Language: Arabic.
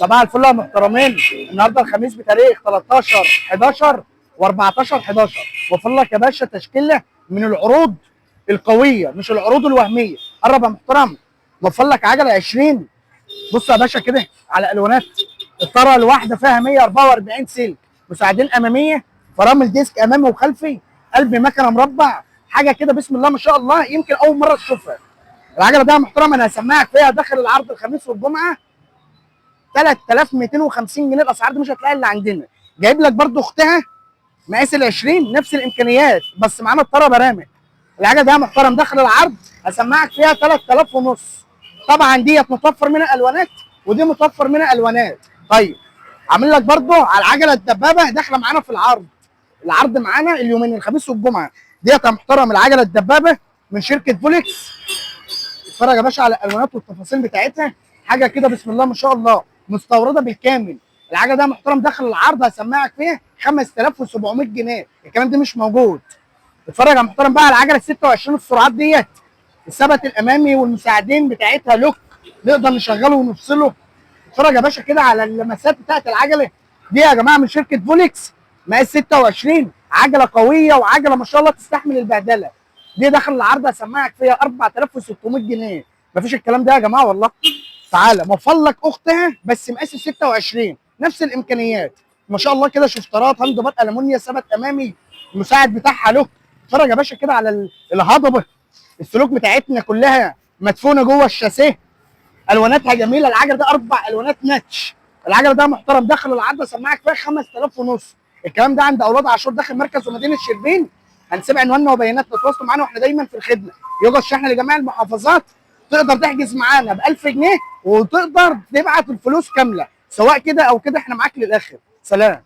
صباح الفل يا محترمين. النهارده الخميس بتاريخ 13/11 و14/11. وفر لك يا باشا تشكيله من العروض القويه مش العروض الوهميه. قرب يا محترم. وفر لك عجله 20. بص يا باشا كده على الوانات. الطاره الواحده فيها 144 سلك، مساعدين اماميه، فرامل ديسك امامي وخلفي، قلب مكنه مربع، حاجه كده بسم الله ما شاء الله يمكن اول مره تشوفها. العجله ده يا محترم انا هسمعك فيها داخل العرض الخميس والجمعه 3250 جنيه. الاسعار دي مش هتلاقي اللي عندنا. جايب لك برضو اختها مقاس ال 20 نفس الامكانيات بس معانا الطاره برامج. العجله دي يا محترم داخل العرض هسمعك فيها 3000 ونص. طبعا ديت متوفر منها الوانات ودي متوفر منها الوانات. طيب عامل لك برضو على العجله الدبابه داخله معانا في العرض. العرض معانا اليومين الخميس والجمعه. ديت يا محترم العجله الدبابه من شركه فولكس. اتفرج يا باشا على الالوانات والتفاصيل بتاعتها، حاجه كده بسم الله ما شاء الله، مستورده بالكامل. العجله ده محترم داخل العرض هسمعك فيها 5700 جنيه. الكلام ده مش موجود. اتفرج يا محترم بقى على العجله 26 السرعات ديت. الثبت الامامي والمساعدين بتاعتها لوك، نقدر نشغله ونفصله. اتفرج يا باشا كده على اللمسات بتاعت العجله دي يا جماعه من شركه فولكس مقاس 26. عجله قويه وعجله ما شاء الله تستحمل البهدله. دي داخل العرض هسمعك فيها 4600 جنيه. مفيش الكلام ده يا جماعه والله. تعالى موفر لك اختها بس مقاس 26 نفس الامكانيات ما شاء الله كده. شفترات هاند بار المونيا، ثبت امامي، المساعد بتاعها له. اتفرج يا باشا كده على الهضبه. السلوك بتاعتنا كلها مدفونه جوه الشاسيه. الواناتها جميله. العجله ده 4 الوانات ماتش. العجله ده محترم داخل العرض سماعك فيها 5000 ونص. الكلام ده عند اولاد عاشور داخل مركز ومدينه شربين. هنسيب عنواننا وبياناتنا، تواصلوا معانا واحنا دايما في الخدمه. يوجد شحن لجميع المحافظات. تقدر تحجز معانا ب 1000 جنيه وتقدر تبعت الفلوس كامله سواء كده او كده. احنا معاك للاخر. سلام.